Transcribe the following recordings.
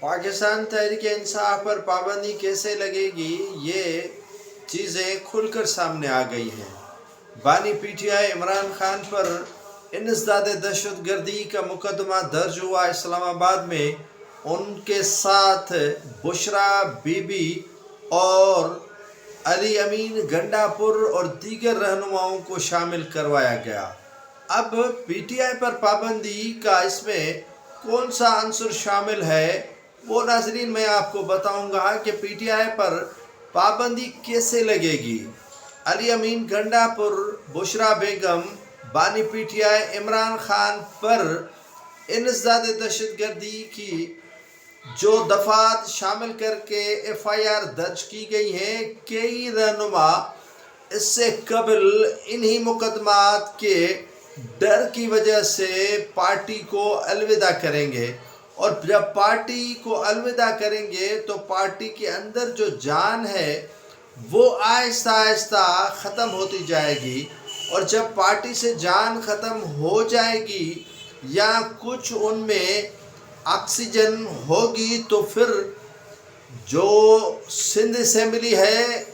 पाकिस्तान तहरीक इंसाफ पर पाबंदी कैसे लगेगी, ये चीज़ें खुलकर सामने आ गई हैं। बानी पीटीआई इमरान खान पर इंसदाद दहशत गर्दी का मुकदमा दर्ज हुआ इस्लामाबाद में। उनके साथ बुशरा बीबी और अली अमीन गंडापुर और दीगर रहनुमाओं को शामिल करवाया गया। अब पीटीआई पर पाबंदी का इसमें कौन सा अंसर शामिल है वो नाजरीन मैं आपको बताऊंगा कि पीटीआई पर पाबंदी कैसे लगेगी। अली अमीन गंडापुर, बुशरा बेगम, बानी पीटीआई इमरान खान पर इंसदाद दहशत गर्दी की जो दफात शामिल करके एफआईआर दर्ज की गई हैं। कई रहनुमा इससे कबल इन्हीं मुकदमात के डर की वजह से पार्टी को अलविदा करेंगे, और जब पार्टी को अलविदा करेंगे तो पार्टी के अंदर जो जान है वो आहिस्ता आहिस्ता ख़त्म होती जाएगी, और जब पार्टी से जान ख़त्म हो जाएगी या कुछ उनमें ऑक्सीजन होगी तो फिर जो सिंध असेंबली है,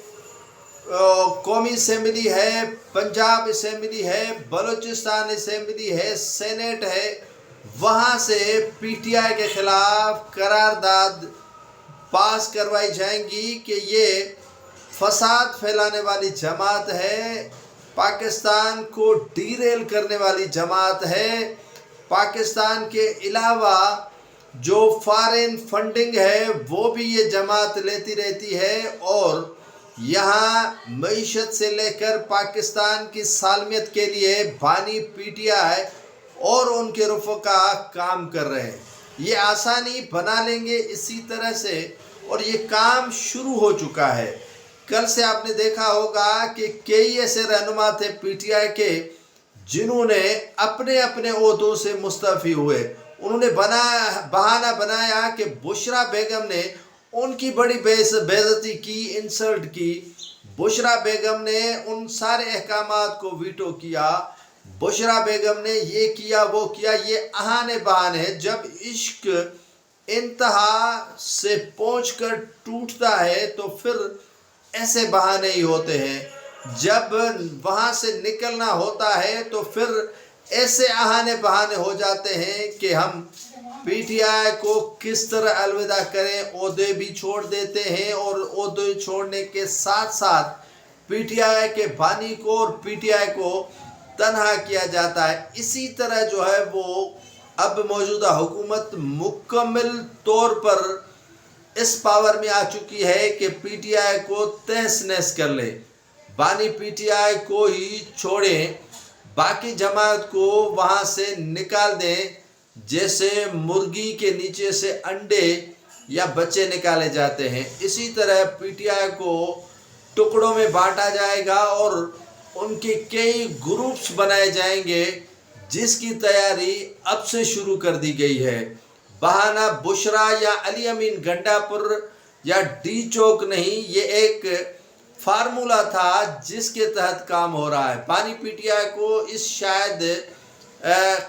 कौमी असेंबली है, पंजाब असेंबली है, बलूचिस्तान असेंबली है, सेनेट है, वहाँ से पीटीआई के ख़िलाफ़ करारदाद पास करवाई जाएंगी कि ये फसाद फैलाने वाली जमात है, पाकिस्तान को डीरेल करने वाली जमात है। पाकिस्तान के अलावा जो फॉरेन फंडिंग है वो भी ये जमात लेती रहती है, और यहाँ मईशत से लेकर पाकिस्तान की सालमियत के लिए बानी पीटीआई और उनके रफ़का काम कर रहे हैं। ये आसानी बना लेंगे इसी तरह से, और ये काम शुरू हो चुका है। कल से आपने देखा होगा कि कई ऐसे रहनुमा थे पीटीआई के जिन्होंने अपने अपने ओहदों से मुस्तफ़ी हुए। उन्होंने बहाना बनाया कि बुशरा बेगम ने उनकी बड़ी बेइज्जती की, इंसल्ट की। बुशरा बेगम ने उन सारे अहकामात को वीटो किया। बुशरा बेगम ने ये किया वो किया। ये अहाने बहाने। जब इश्क इंतहा से पहुंचकर टूटता है तो फिर ऐसे बहाने ही होते हैं। जब वहाँ से निकलना होता है तो फिर ऐसे अहाने बहाने हो जाते हैं कि हम पीटीआई को किस तरह अलविदा करें, ओहदे भी छोड़ देते हैं, और ओहदे छोड़ने के साथ साथ पीटीआई के बानी को और पीटीआई को तन्हा किया जाता है। इसी तरह जो है वो अब मौजूदा हुकूमत मुकम्मल तौर पर इस पावर में आ चुकी है कि पीटीआई को तहस नहस कर ले। बानी पीटीआई को ही छोड़ें, बाकी जमात को वहाँ से निकाल दें, जैसे मुर्गी के नीचे से अंडे या बच्चे निकाले जाते हैं। इसी तरह पीटीआई को टुकड़ों में बांटा जाएगा और उनके कई ग्रुप्स बनाए जाएंगे, जिसकी तैयारी अब से शुरू कर दी गई है। बहाना बुशरा या अली अमीन गंडापुर या डी चौक नहीं, ये एक फार्मूला था जिसके तहत काम हो रहा है। बानी पीटीआई को इस शायद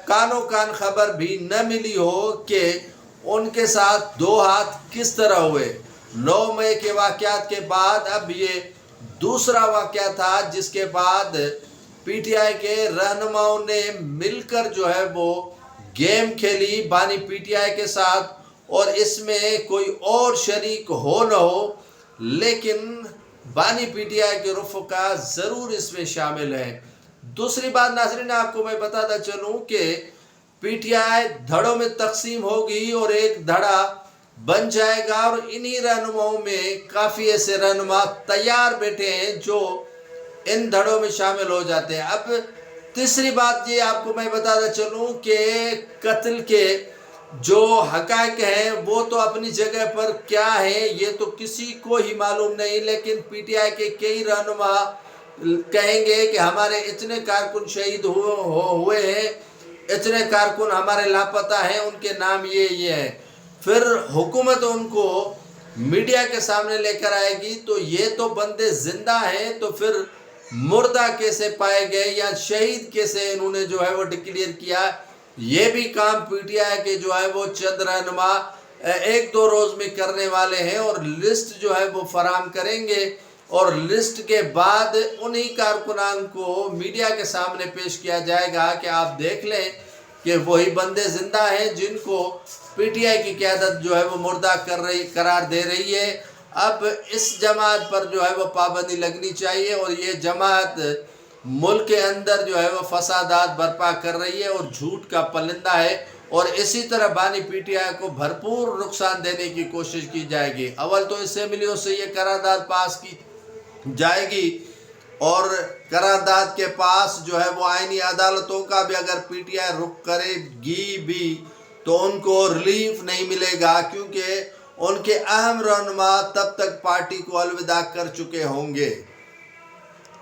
कानो कान खबर भी न मिली हो कि उनके साथ दो हाथ किस तरह हुए। 9 मई के वाक़यात के बाद अब ये दूसरा वाक़या था जिसके बाद पीटीआई के रहनुमाओं ने मिलकर जो है वो गेम खेली बानी पीटीआई के साथ, और इसमें कोई और शरीक हो न हो, लेकिन बानी पीटीआई के रफ़का ज़रूर इसमें शामिल हैं। दूसरी बात नाज़रीन आपको मैं बताता चलूँ कि पीटीआई धड़ों में तकसीम होगी और एक धड़ा बन जाएगा, और इन्हीं रहनुमाओं में काफ़ी ऐसे रहनुमा तैयार बैठे हैं जो इन धड़ों में शामिल हो जाते हैं। अब तीसरी बात ये आपको मैं बताता चलूँ कि कत्ल के जो हक़ाइक़ हैं वो तो अपनी जगह पर क्या है ये तो किसी को ही मालूम नहीं, लेकिन पीटीआई के कई रहनुमा कहेंगे कि हमारे इतने कारकुन शहीद हुए हैं, इतने कारकुन हमारे लापता हैं, उनके नाम ये हैं। फिर हुकूमत उनको मीडिया के सामने लेकर आएगी तो ये तो बंदे जिंदा हैं, तो फिर मुर्दा कैसे पाए गए या शहीद कैसे इन्होंने जो है वो डिक्लेयर किया। ये भी काम पीटीआई के जो है वो चंद रहनुमा ایک دو روز میں کرنے والے ہیں اور لسٹ جو ہے وہ فراہم کریں گے، اور لسٹ کے بعد انہی کارکنان کو میڈیا کے سامنے پیش کیا جائے گا کہ آپ دیکھ لیں کہ وہی بندے زندہ ہیں جن کو پی ٹی آئی کی قیادت جو ہے وہ مردہ قرار دے رہی ہے۔ اب اس جماعت پر جو ہے وہ پابندی لگنی چاہیے، اور یہ جماعت ملک کے اندر جو ہے وہ فسادات برپا کر رہی ہے اور جھوٹ کا پلندہ ہے، اور اسی طرح بانی پی ٹی آئی کو بھرپور نقصان دینے کی کوشش کی جائے گی۔ اول تو اسمبلیوں سے یہ قرارداد پاس کی جائے گی، اور قرارداد کے پاس جو ہے وہ آئینی عدالتوں کا بھی اگر پی ٹی آئی رخ کرے گی بھی تو ان کو ریلیف نہیں ملے گا، کیونکہ ان کے اہم رہنما تب تک پارٹی کو الوداع کر چکے ہوں گے۔